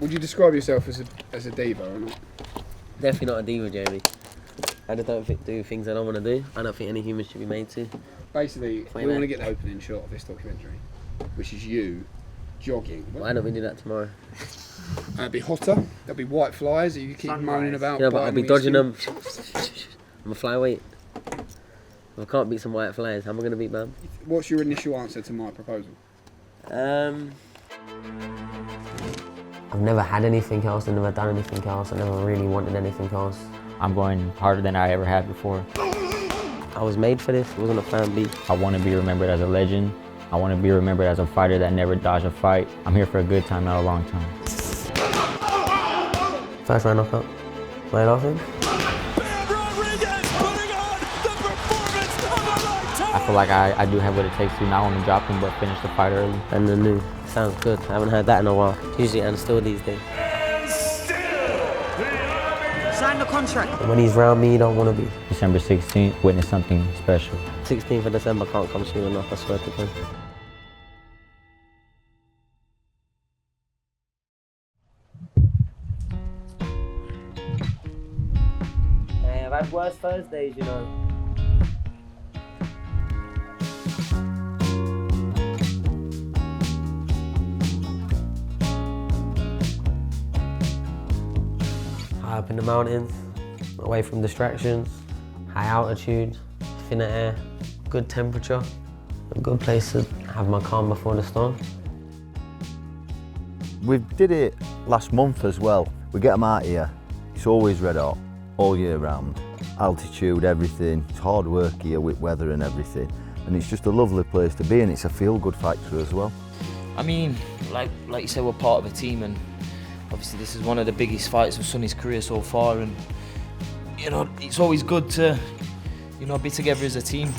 Would you describe yourself as a diva or not? Definitely not a diva, Jamie. I just don't do things I don't want to do. I don't think any human should be made to. Basically, we want to get the opening shot of this documentary, which is you jogging. Why don't we do that tomorrow? It'll be hotter. There'll be white flies that you keep moaning about. Yeah, but I'll be dodging them. I'm a flyweight. If I can't beat some white flies, how am I going to beat Bam? What's your initial answer to my proposal? I've never had anything else, I've never done anything else, I never really wanted anything else. I'm going harder than I ever had before. I was made for this, it wasn't a plan B. I want to be remembered as a legend. I want to be remembered as a fighter that never dodged a fight. I'm here for a good time, not a long time. First round knockout. Am I laughing? I feel like I do have what it takes to not only drop him, but finish the fight early. And the new. Sounds good. I haven't heard that in a while. Usually and still these days. Sign the contract. And when he's round me, you don't want to be. December 16th, witness something special. 16th of December can't come soon enough, I swear to God. Hey, I've had worse Thursdays, you know. High up in the mountains, away from distractions, high altitude, thinner air, good temperature, a good place to have my calm before the storm. We did it last month as well. We get them out here, it's always red hot, all year round. Altitude, everything, it's hard work here with weather and everything. And it's just a lovely place to be, and it's a feel-good factor as well. I mean, like you said, we're part of a team, and obviously this is one of the biggest fights of Sonny's career so far, and you know, it's always good to, you know, be together as a team.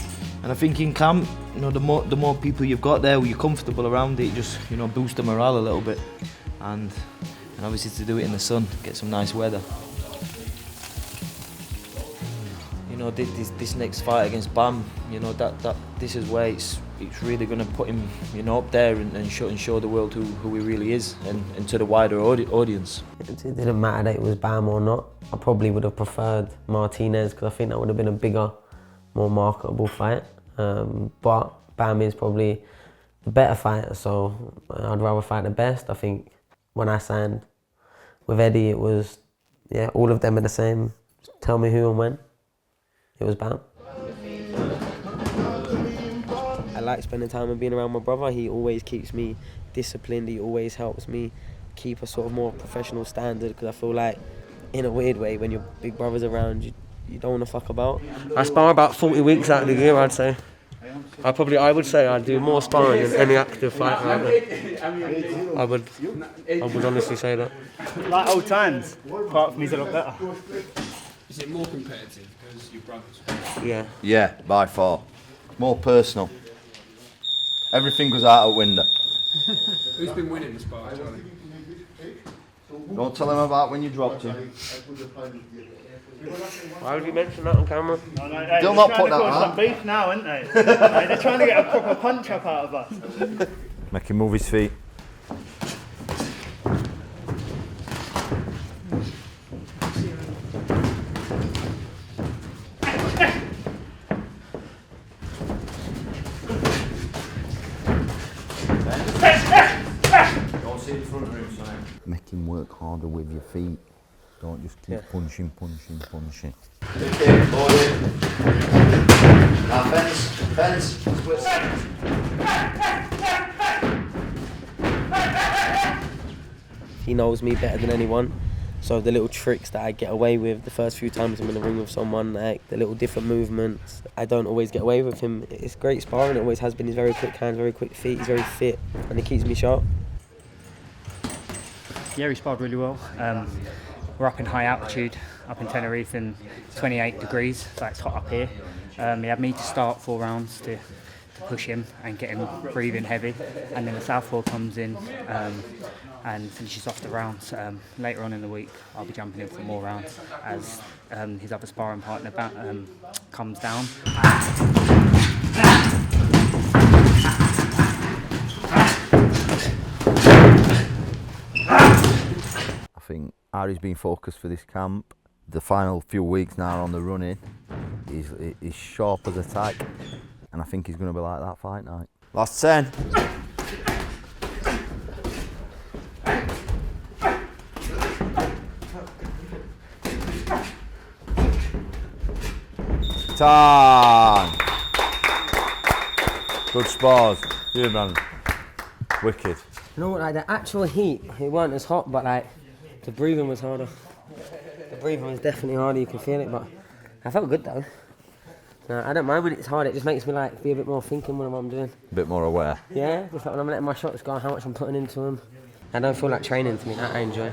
And I think in camp, you know, the more people you've got there, where you're comfortable around it, just, you know, boost the morale a little bit. And obviously to do it in the sun, get some nice weather. You know, this next fight against Bam, you know, this is where it's really going to put him, you know, up there and show the world who he really is, and to the wider audience. It didn't matter that it was Bam or not. I probably would have preferred Martinez, because I think that would have been a bigger, more marketable fight. But Bam is probably the better fighter, so I'd rather fight the best. I think when I signed with Eddie, it was, yeah, all of them are the same. Just tell me who and when. It was Bam. I like spending time and being around my brother. He always keeps me disciplined. He always helps me keep a sort of more professional standard, because I feel like, in a weird way, when your big brother's around, you don't want to fuck about. I spar about 40 weeks out of the year, I'd say. I would say I do more sparring than any active fighter out there. I would honestly say that. Like old times, apart from he's a lot better. Is it more competitive because you're brothers? Yeah. Yeah, by far. More personal. Everything goes out the window. Who's been winning the spar, Charlie? Don't tell him about when you dropped him. Why would you mention that on camera? No, hey, Still not put that on. on. Some beef now, aren't they? Hey, they're trying to get a proper punch up out of us. Make him move his feet. Don't see the front room, son. Make him work harder with your feet. Don't just keep punching. Now fence, split. He knows me better than anyone, so the little tricks that I get away with the first few times I'm in the ring with someone, like the little different movements, I don't always get away with him. It's great sparring, it always has been. He's very quick hands, very quick feet, he's very fit, and he keeps me sharp. Yeah, he sparred really well. We're up in high altitude, up in Tenerife, in 28 degrees, so it's hot up here. He had me to start 4 rounds to push him and get him breathing heavy, and then the southpaw comes in and finishes off the rounds. Later on in the week, I'll be jumping in for more rounds as his other sparring partner comes down. think Ari's been focused for this camp. The final few weeks now on the running, he's sharp as a tack, and I think he's going to be like that fight night. Last 10. Time. Good spars. Yeah, man. Wicked. You know what, like the actual heat, it weren't as hot, but like the breathing was harder. The breathing was definitely harder, you can feel it, but I felt good though. No, I don't mind when it's hard, it just makes me like be a bit more thinking what I'm doing. A bit more aware. Yeah, just like when I'm letting my shots go, how much I'm putting into them. I don't feel like training to me, that I enjoy.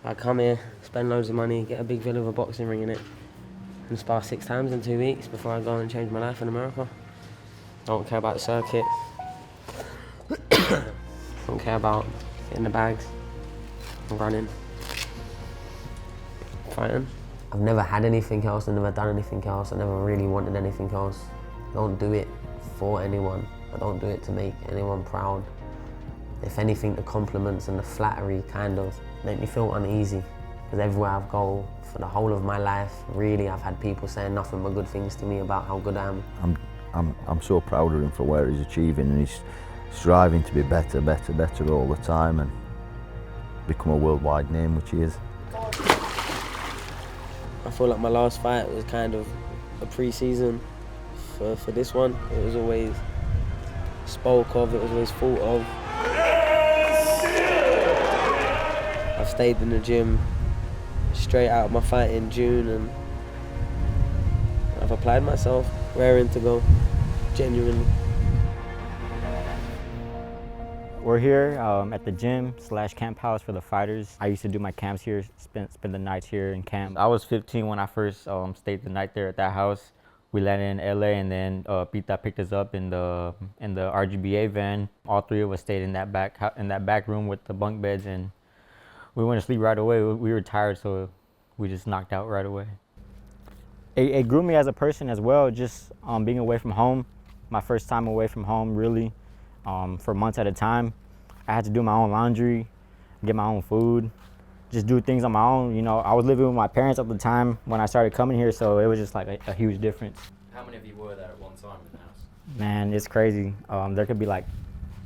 I come here, spend loads of money, get a big villa with a boxing ring in it, and spar 6 times in 2 weeks before I go and change my life in America. I don't care about the circuit. I don't care about getting the bags, running, fighting. I've never had anything else, I've never done anything else, I never really wanted anything else. I don't do it for anyone, I don't do it to make anyone proud. If anything, the compliments and the flattery kind of make me feel uneasy, because everywhere I go, for the whole of my life, really, I've had people saying nothing but good things to me about how good I am. I'm so proud of him for where he's achieving, and he's striving to be better all the time and become a worldwide name, which he is. I feel like my last fight was kind of a pre-season for this one. It was always spoke of, it was always thought of. I've stayed in the gym straight out of my fight in June, and I've applied myself, raring to go, genuinely. We're here at the gym / camp house for the fighters. I used to do my camps here, spend the nights here in camp. I was 15 when I first stayed the night there at that house. We landed in LA, and then Pita picked us up in the RGBA van. All 3 of us stayed in that back room with the bunk beds, and we went to sleep right away. We were tired, so we just knocked out right away. It grew me as a person as well, just being away from home. My first time away from home, really. For months at a time. I had to do my own laundry, get my own food, just do things on my own. You know, I was living with my parents at the time when I started coming here, so it was just like a huge difference. How many of you were there at one time in the house? Man, it's crazy. There could be like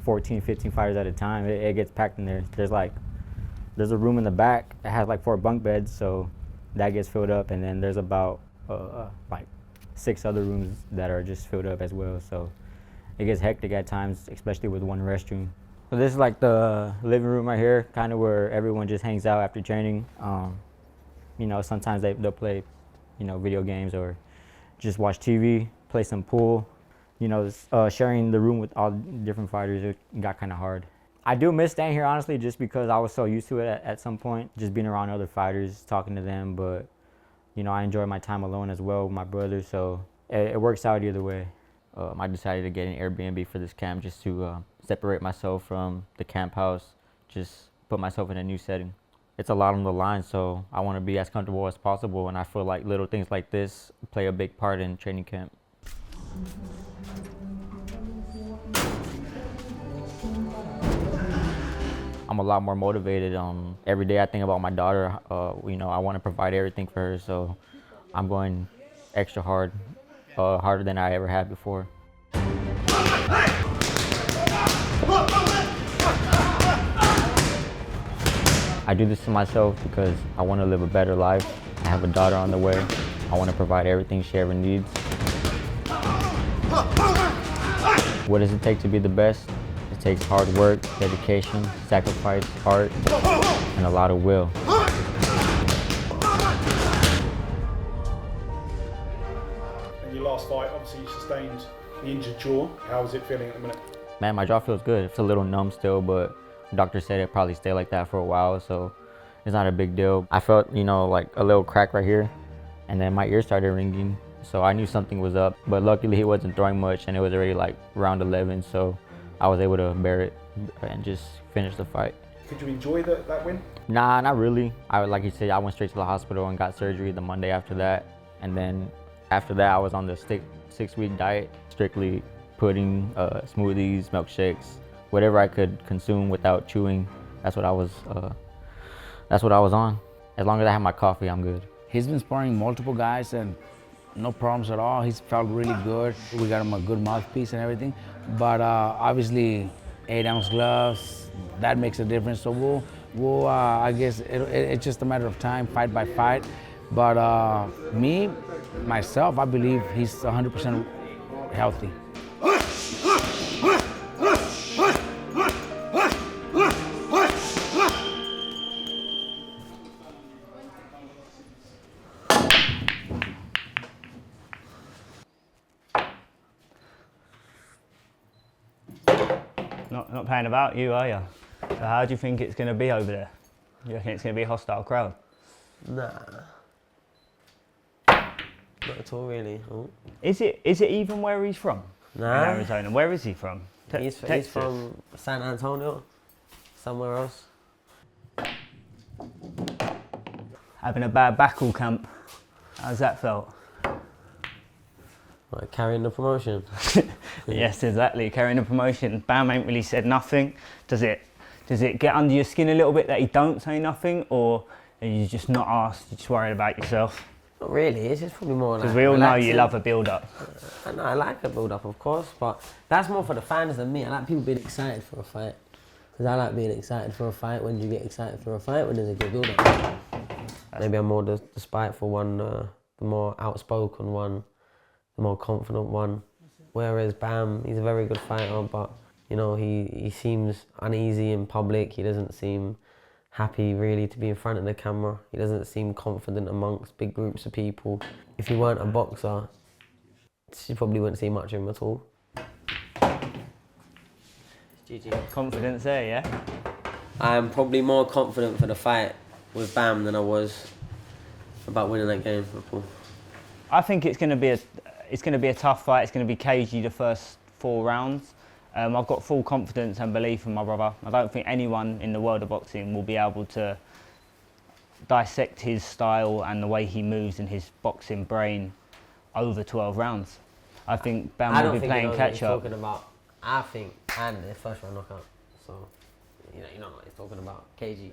14, 15 fighters at a time. It gets packed in there. There's a room in the back that has like 4 bunk beds, so that gets filled up, and then there's about like 6 other rooms that are just filled up as well. So it gets hectic at times, especially with one restroom. So this is like the living room right here, kind of where everyone just hangs out after training. You know, sometimes they'll play, you know, video games or just watch TV, play some pool. You know, sharing the room with all different fighters, it got kind of hard. I do miss staying here, honestly, just because I was so used to it at some point, just being around other fighters, talking to them. But, you know, I enjoy my time alone as well with my brother, so it works out either way. I decided to get an Airbnb for this camp just to separate myself from the camp house, just put myself in a new setting. It's a lot on the line, so I want to be as comfortable as possible, and I feel like little things like this play a big part in training camp. I'm a lot more motivated. Every day I think about my daughter. You know, I want to provide everything for her, so I'm going extra hard. Harder than I ever had before. I do this to myself because I want to live a better life. I have a daughter on the way. I want to provide everything she ever needs. What does it take to be the best? It takes hard work, dedication, sacrifice, heart, and a lot of will. Last fight, obviously you sustained the injured jaw. How is it feeling at the minute? Man, my jaw feels good. It's a little numb still, but the doctor said it'd probably stay like that for a while, so it's not a big deal. I felt, you know, like a little crack right here, and then my ear started ringing, so I knew something was up. But luckily he wasn't throwing much, and it was already like round 11, so I was able to bear it and just finish the fight. Could you enjoy that win? Nah, not really. Like you said, I went straight to the hospital and got surgery the Monday after that, and then after that, I was on the 6-week diet, strictly pudding, smoothies, milkshakes, whatever I could consume without chewing. That's what I was that's what I was on. As long as I have my coffee, I'm good. He's been sparring multiple guys and no problems at all. He's felt really good. We got him a good mouthpiece and everything. But obviously, 8-ounce gloves, that makes a difference. So we'll I guess it's just a matter of time, fight by fight. But myself, I believe he's 100% healthy. Not playing about you, are you? So how do you think it's going to be over there? You reckon it's going to be a hostile crowd? Nah. Not at all, really. Oh. Is it even where he's from? Nah. In Arizona. Where is he from? He's from San Antonio, somewhere else. Having a bad back all camp. How's that felt? Like carrying the promotion. Yes, exactly. Carrying the promotion. Bam ain't really said nothing. Does it get under your skin a little bit that he don't say nothing, or are you just not asked? You're just worried about yourself? Not really. It's just probably more like. Because we all know you love a build-up. I like a build-up, of course, but that's more for the fans than me. I like people being excited for a fight. Because I like being excited for a fight. When do you get excited for a fight? When there's a good build-up. Maybe I'm more the spiteful one, the more outspoken one, the more confident one. Whereas Bam, he's a very good fighter, but you know, he seems uneasy in public. He doesn't seem happy really to be in front of the camera. He doesn't seem confident amongst big groups of people. If he weren't a boxer, you probably wouldn't see much of him at all. GG. Confidence there, yeah? I'm probably more confident for the fight with Bam than I was about winning that game with Paul. I think it's going to be a tough fight. It's going to be cagey the first 4 rounds. I've got full confidence and belief in my brother. I don't think anyone in the world of boxing will be able to dissect his style and the way he moves and his boxing brain over 12 rounds. I think Bam will be playing catch up. I think, and the first round knockout. So, you know what he's talking about. KG.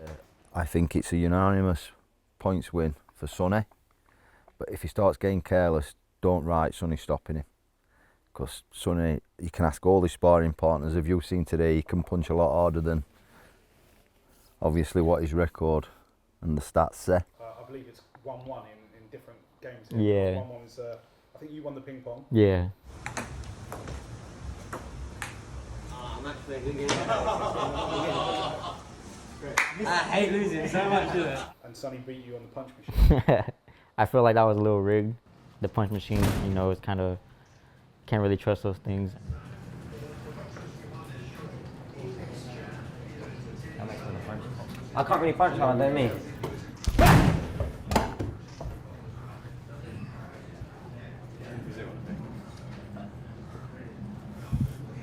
I think it's a unanimous points win for Sonny. But if he starts getting careless, don't write Sonny stopping him. Because Sonny, you can ask all his sparring partners, have you seen today, he can punch a lot harder than obviously what his record and the stats say. I believe it's 1-1 in different games. Yeah. 1-1 is, I think you won the ping pong. Yeah. I hate losing so much. And Sonny beat you on the punch machine. I feel like that was a little rigged. The punch machine, you know, it's kind of, can't really trust those things. I can't really punch hard, don't me.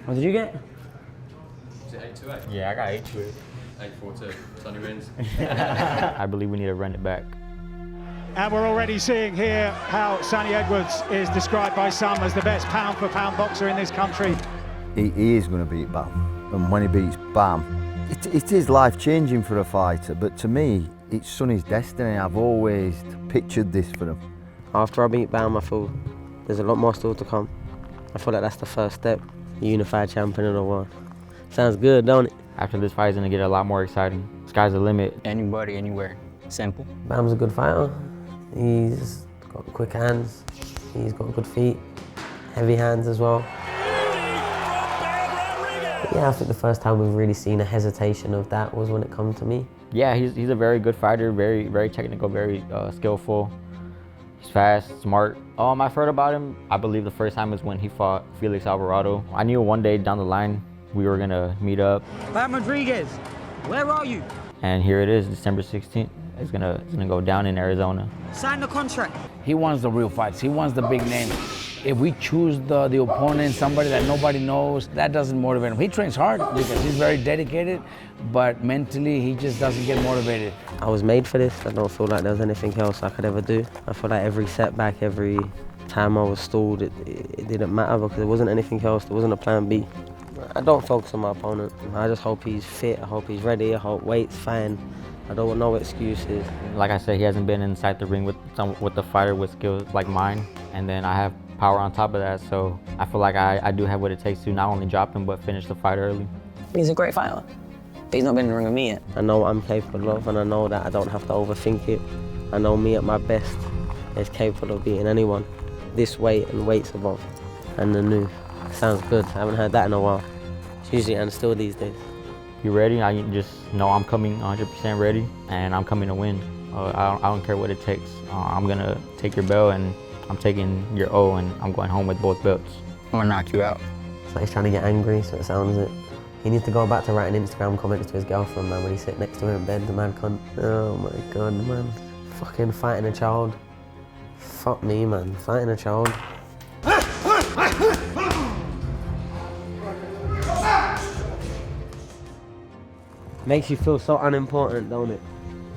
What did you get? Is it 8-2-8? Yeah, I got 8-2-8. 8-4-2. Sonny wins. I believe we need to run it back. And we're already seeing here how Sonny Edwards is described by some as the best pound-for-pound boxer in this country. He is going to beat Bam, and when he beats Bam, it is life-changing for a fighter, but to me, it's Sonny's destiny. I've always pictured this for him. After I beat Bam, I feel there's a lot more still to come. I feel like that's the first step, unified champion of the world. Sounds good, don't it? After this fight, it's going to get a lot more exciting. Sky's the limit. Anybody, anywhere. Simple. Bam's a good fighter. He's got quick hands, he's got good feet, heavy hands as well. But yeah, I think the first time we've really seen a hesitation of that was when it comes to me. Yeah, he's a very good fighter, very technical, very skillful. He's fast, smart. I've heard about him. I believe the first time was when he fought Felix Alvarado. I knew one day down the line we were gonna meet up. Bam Rodriguez, where are you? And here it is, December 16th. It's gonna go down in Arizona. Sign the contract. He wants the real fights. He wants the big names. If we choose the opponent, somebody that nobody knows, that doesn't motivate him. He trains hard because he's very dedicated, but mentally he just doesn't get motivated. I was made for this. I don't feel like there was anything else I could ever do. I feel like every setback, every time I was stalled, it didn't matter because there wasn't anything else. There wasn't a plan B. I don't focus on my opponent. I just hope he's fit. I hope he's ready. I hope weight's fine. I don't want no excuses. Like I said, he hasn't been inside the ring with a fighter with skills like mine, and then I have power on top of that, so I feel like I do have what it takes to not only drop him, but finish the fight early. He's a great fighter, but he's not been in the ring with me yet. I know what I'm capable of, and I know that I don't have to overthink it. I know me at my best is capable of beating anyone this weight and weights above. And the new sounds good. I haven't heard that in a while. It's usually and still these days. You ready? I just know I'm coming 100% ready, and I'm coming to win. I don't care what it takes. I'm gonna take your belt, and I'm taking your O, and I'm going home with both belts. I'm gonna knock you out. So he's trying to get angry, so it sounds it. He needs to go back to writing Instagram comments to his girlfriend, man, when he's sitting next to her in bed. The man can't. Oh my God, man. Fucking fighting a child. Fuck me, man. Fighting a child. Makes you feel so unimportant, don't it?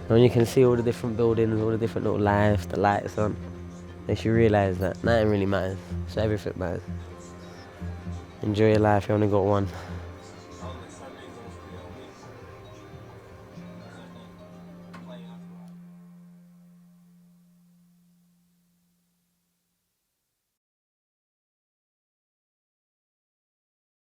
When you can see all the different buildings, all the different little lights, the lights on, makes you realise that nothing really matters, so everything matters. Enjoy your life, you only got one.